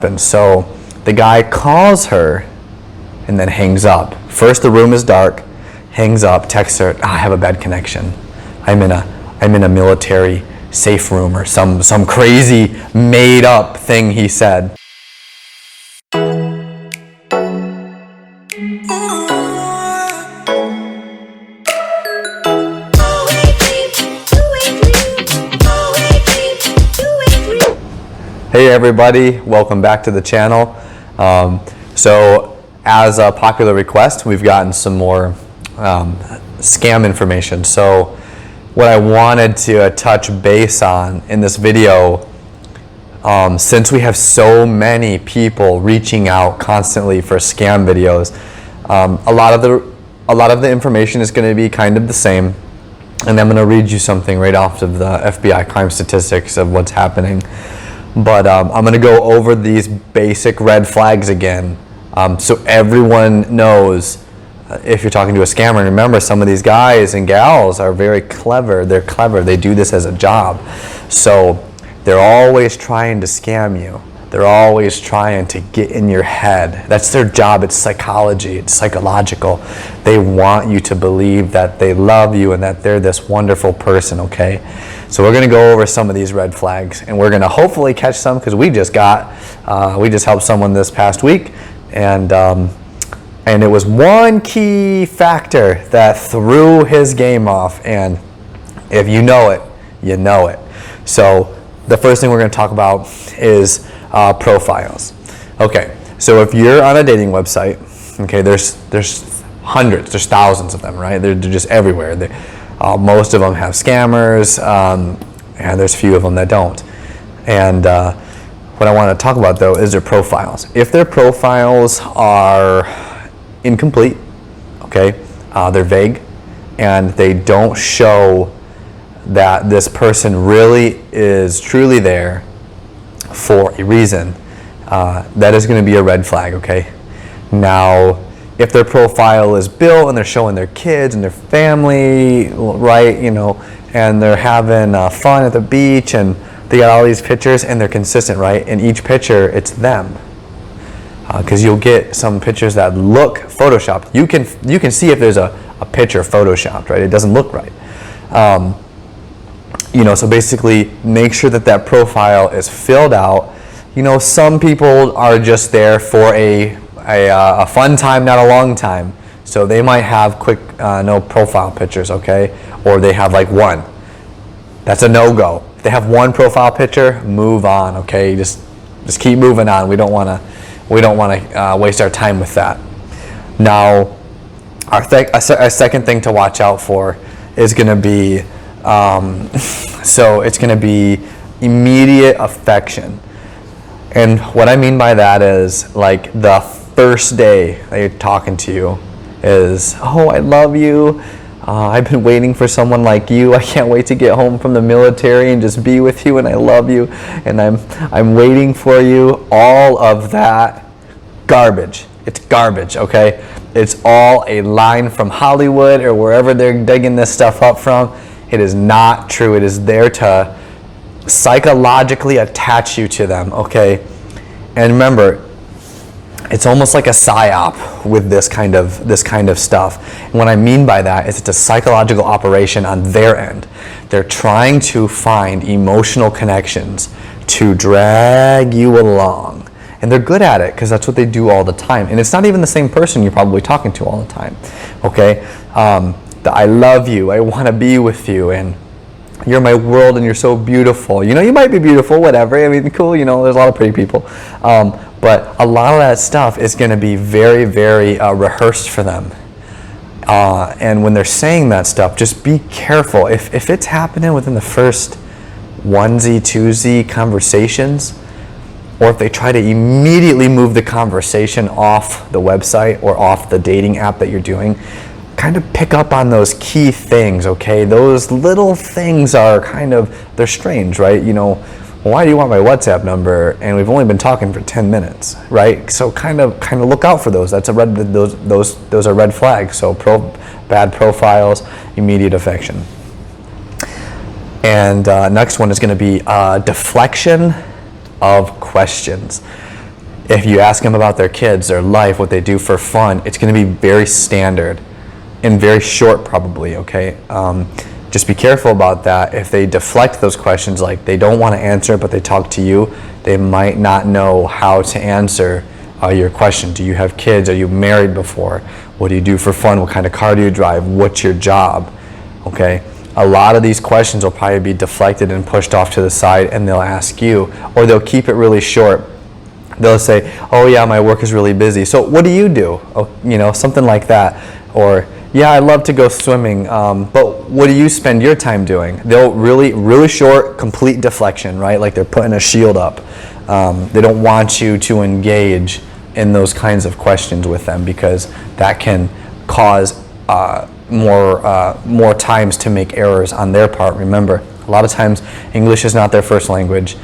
And so the guy calls her and then hangs up. First the room is dark, hangs up, texts her, I have a bad connection. I'm in a military safe room, or some crazy made up thing he said. Hey everybody, welcome back to the channel. So as a popular request, we've gotten some more scam information. So what I wanted to touch base on in this video, since we have so many people reaching out constantly for scam videos, a lot of the information is going to be kind of the same. And I'm going to read you something right off of the FBI crime statistics of what's happening. But I'm going to go over these basic red flags again, so everyone knows if you're talking to a scammer. Remember, some of these guys and gals are very clever. They're clever. They do this as a job. So they're always trying to scam you. They're always trying to get in your head. That's their job. It's psychology. It's psychological. They want you to believe that they love you and that they're this wonderful person, okay? So we're going to go over some of these red flags, and we're going to hopefully catch some, because we just helped someone this past week, and it was one key factor that threw his game off, and if you know it, you know it. So the first thing we're going to talk about is profiles. Okay, so if you're on a dating website, okay, there's hundreds, there's thousands of them, right? They're just everywhere. Most of them have scammers, and there's a few of them that don't. And what I want to talk about, though, is their profiles. If their profiles are incomplete, okay, they're vague, and they don't show that this person really is truly there for a reason, that is going to be a red flag, okay? Now, if their profile is built and they're showing their kids and their family, right, you know, and they're having fun at the beach, and they got all these pictures, and they're consistent, right? In each picture, it's them. Because you'll get some pictures that look photoshopped. You can see if there's a picture photoshopped, right? It doesn't look right. You know, so basically, make sure that profile is filled out. You know, some people are just there for a fun time, not a long time. So they might have quick, no profile pictures, okay? Or they have like one. That's a no-go. If they have one profile picture, move on, okay? Just keep moving on. We don't want to waste our time with that. Now, a second thing to watch out for is going to be, so it's going to be immediate affection. And what I mean by that is, like, the first day they're talking to you is, oh, I love you. I've been waiting for someone like you. I can't wait to get home from the military and just be with you, and I love you, and I'm waiting for you. All of that garbage. It's garbage, okay? It's all a line from Hollywood or wherever they're digging this stuff up from. It is not true. It is there to psychologically attach you to them, okay? And remember, it's almost like a psyop with this kind of stuff. And what I mean by that is it's a psychological operation on their end. They're trying to find emotional connections to drag you along. And they're good at it because that's what they do all the time. And it's not even the same person you're probably talking to all the time, okay? I love you, I want to be with you, and you're my world, and you're so beautiful. You know, you might be beautiful, whatever. I mean, cool, you know, there's a lot of pretty people. But a lot of that stuff is going to be very, very rehearsed for them. And when they're saying that stuff, just be careful. If it's happening within the first onesie, twosie conversations, or if they try to immediately move the conversation off the website or off the dating app that you're doing, kind of pick up on those key things, okay? Those little things are they're strange, right? You know, well, why do you want my WhatsApp number? And we've only been talking for 10 minutes, right? So kind of look out for those. Those are red flags. So bad profiles, immediate affection. And next one is going to be deflection of questions. If you ask them about their kids, their life, what they do for fun, it's going to be very standard and very short probably, okay? Just be careful about that. If they deflect those questions, like they don't want to answer but they talk to you, they might not know how to answer your question. Do you have kids? Are you married before? What do you do for fun? What kind of car do you drive? What's your job? Okay? A lot of these questions will probably be deflected and pushed off to the side, and they'll ask you, or they'll keep it really short. They'll say, oh yeah, my work is really busy. So what do you do? Oh, something like that. Or, yeah, I love to go swimming, but what do you spend your time doing? They'll really short, complete deflection, right? Like they're putting a shield up. They don't want you to engage in those kinds of questions with them, because that can cause more times to make errors on their part. Remember, a lot of times English is not their first language,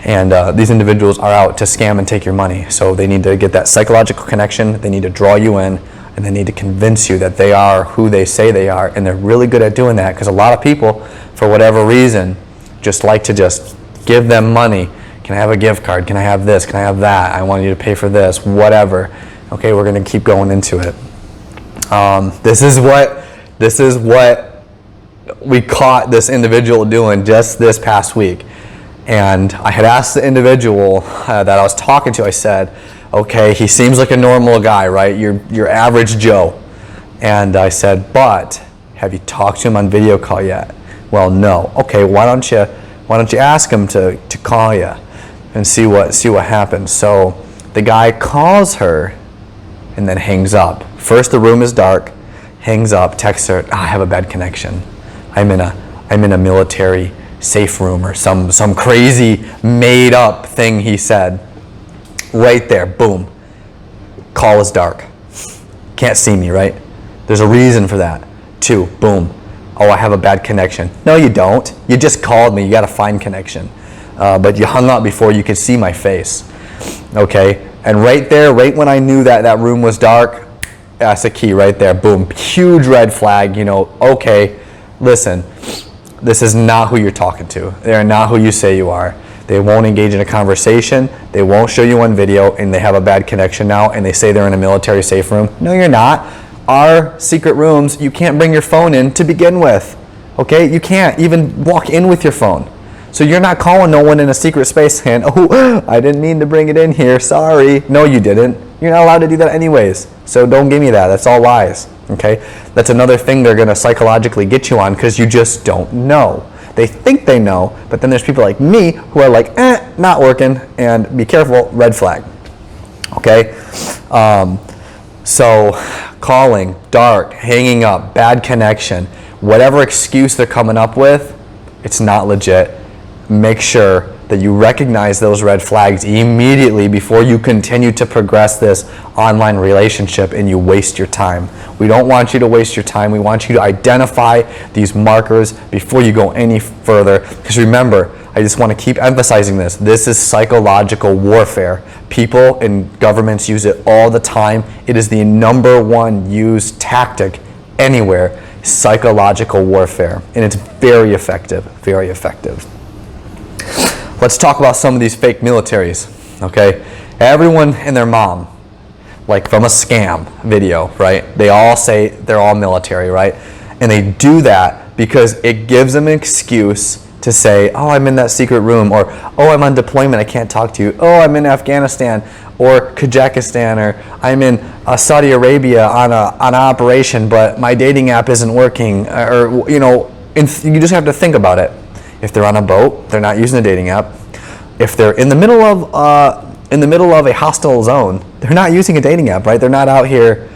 and these individuals are out to scam and take your money. So they need to get that psychological connection, they need to draw you in, and they need to convince you that they are who they say they are. And they're really good at doing that, because a lot of people, for whatever reason, just like to just give them money. Can I have a gift card? Can I have this? Can I have that? I want you to pay for this, whatever. Okay, we're going to keep going into it. This is what we caught this individual doing just this past week. And I had asked the individual that I was talking to, I said, okay, he seems like a normal guy, right? Your average Joe. And I said, but have you talked to him on video call yet? Well, no. Okay, why don't you ask him to call you and see what happens. So the guy calls her and then hangs up. First the room is dark, hangs up, texts her, I have a bad connection. I'm in a military safe room, or some crazy made up thing he said. Right there, boom. Call is dark. Can't see me, right? There's a reason for that. 2, boom. Oh, I have a bad connection. No, you don't. You just called me. You got a fine connection. But you hung up before you could see my face. Okay? And right there, right when I knew that room was dark, that's a key right there. Boom. Huge red flag. Okay, listen, this is not who you're talking to. They're not who you say you are. They won't engage in a conversation. They won't show you on video, and they have a bad connection now, and they say they're in a military safe room. No, you're not. Our secret rooms, you can't bring your phone in to begin with. Okay? You can't even walk in with your phone. So you're not calling no one in a secret space saying, oh, I didn't mean to bring it in here. Sorry. No, you didn't. You're not allowed to do that anyways. So don't give me that. That's all lies. Okay? That's another thing they're going to psychologically get you on, because you just don't know. They think they know, but then there's people like me who are like, not working, and be careful, red flag. Okay? So calling, dark, hanging up, bad connection, whatever excuse they're coming up with, it's not legit. Make sure that you recognize those red flags immediately before you continue to progress this online relationship and you waste your time. We don't want you to waste your time. We want you to identify these markers before you go any further. Because remember, I just want to keep emphasizing this. This is psychological warfare. People and governments use it all the time. It is the number one used tactic anywhere, psychological warfare. And it's very effective, very effective. Let's talk about some of these fake militaries, okay? Everyone and their mom, like from a scam video, right? They all say they're all military, right? And they do that because it gives them an excuse to say, oh, I'm in that secret room, or oh, I'm on deployment, I can't talk to you. Oh, I'm in Afghanistan or Kazakhstan, or I'm in Saudi Arabia on an operation, but my dating app isn't working, or you just have to think about it. If they're on a boat, they're not using a dating app. If they're in the middle of a hostile zone, they're not using a dating app, right? They're not out here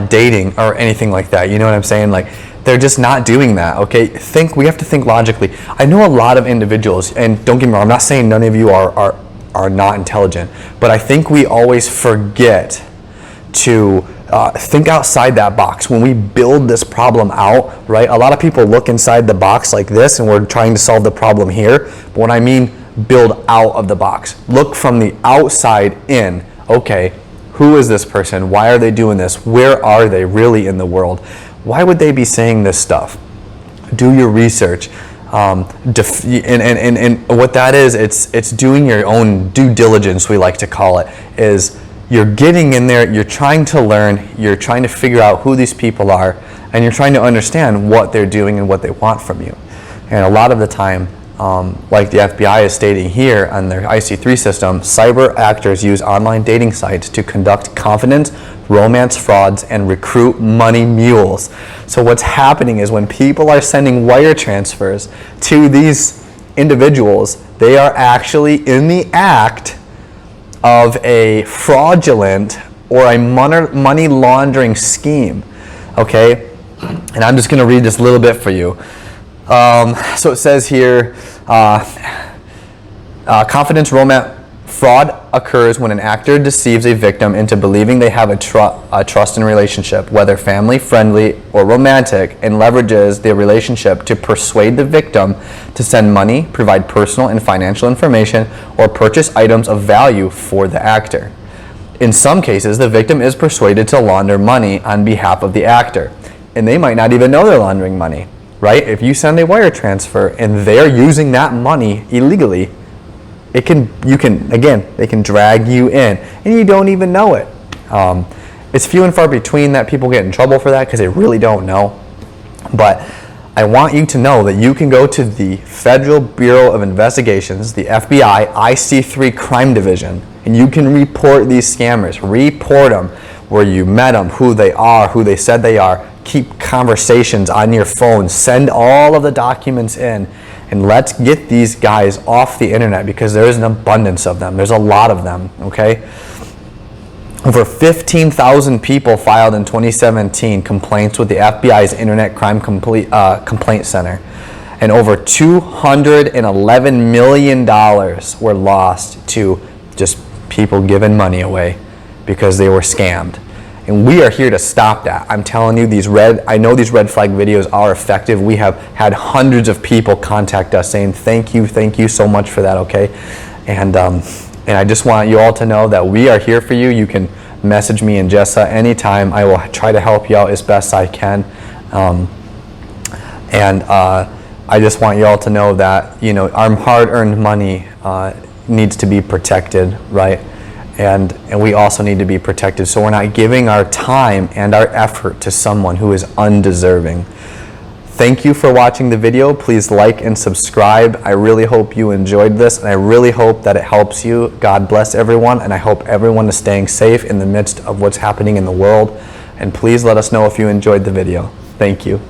dating or anything like that. You know what I'm saying? Like, they're just not doing that. Okay, we have to think logically. I know a lot of individuals, and don't get me wrong, I'm not saying none of you are not intelligent, but I think we always forget to think outside that box when we build this problem out, right? A lot of people look inside the box like this, and we're trying to solve the problem here. But when I mean build out of the box, look from the outside in. Okay, who is this person? Why are they doing this? Where are they really in the world? Why would they be saying this stuff? Do your research. And what that is, it's doing your own due diligence, we like to call it, is you're getting in there, you're trying to learn, you're trying to figure out who these people are, and you're trying to understand what they're doing and what they want from you. And a lot of the time, like the FBI is stating here on their IC3 system, cyber actors use online dating sites to conduct confidence, romance frauds, and recruit money mules. So what's happening is when people are sending wire transfers to these individuals, they are actually in the act of a fraudulent or a money laundering scheme, okay? And I'm just going to read this a little bit for you. So it says here, confidence romance fraud occurs when an actor deceives a victim into believing they have a trust in relationship, whether family, friendly, or romantic, and leverages the relationship to persuade the victim to send money, provide personal and financial information, or purchase items of value for the actor. In some cases, the victim is persuaded to launder money on behalf of the actor, and they might not even know they're laundering money, right? If you send a wire transfer and they're using that money illegally, they can drag you in, and you don't even know it. It's few and far between that people get in trouble for that because they really don't know. But I want you to know that you can go to the Federal Bureau of Investigations, the FBI IC3 Crime Division, and you can report these scammers. Report them, where you met them, who they are, who they said they are. Keep conversations on your phone. Send all of the documents in. And let's get these guys off the internet, because there is an abundance of them. There's a lot of them, okay? Over 15,000 people filed in 2017 complaints with the FBI's Internet Crime Complaint Center. And over $211 million were lost to just people giving money away because they were scammed. And we are here to stop that. I'm telling you, I know these red flag videos are effective. We have had hundreds of people contact us saying, thank you so much for that, okay? And I just want you all to know that we are here for you. You can message me and Jessa anytime. I will try to help you out as best I can. I just want you all to know that, our hard-earned money needs to be protected, right? And we also need to be protected, so we're not giving our time and our effort to someone who is undeserving. Thank you for watching the video. Please like and subscribe. I really hope you enjoyed this, and I really hope that it helps you. God bless everyone, and I hope everyone is staying safe in the midst of what's happening in the world. And please let us know if you enjoyed the video. Thank you.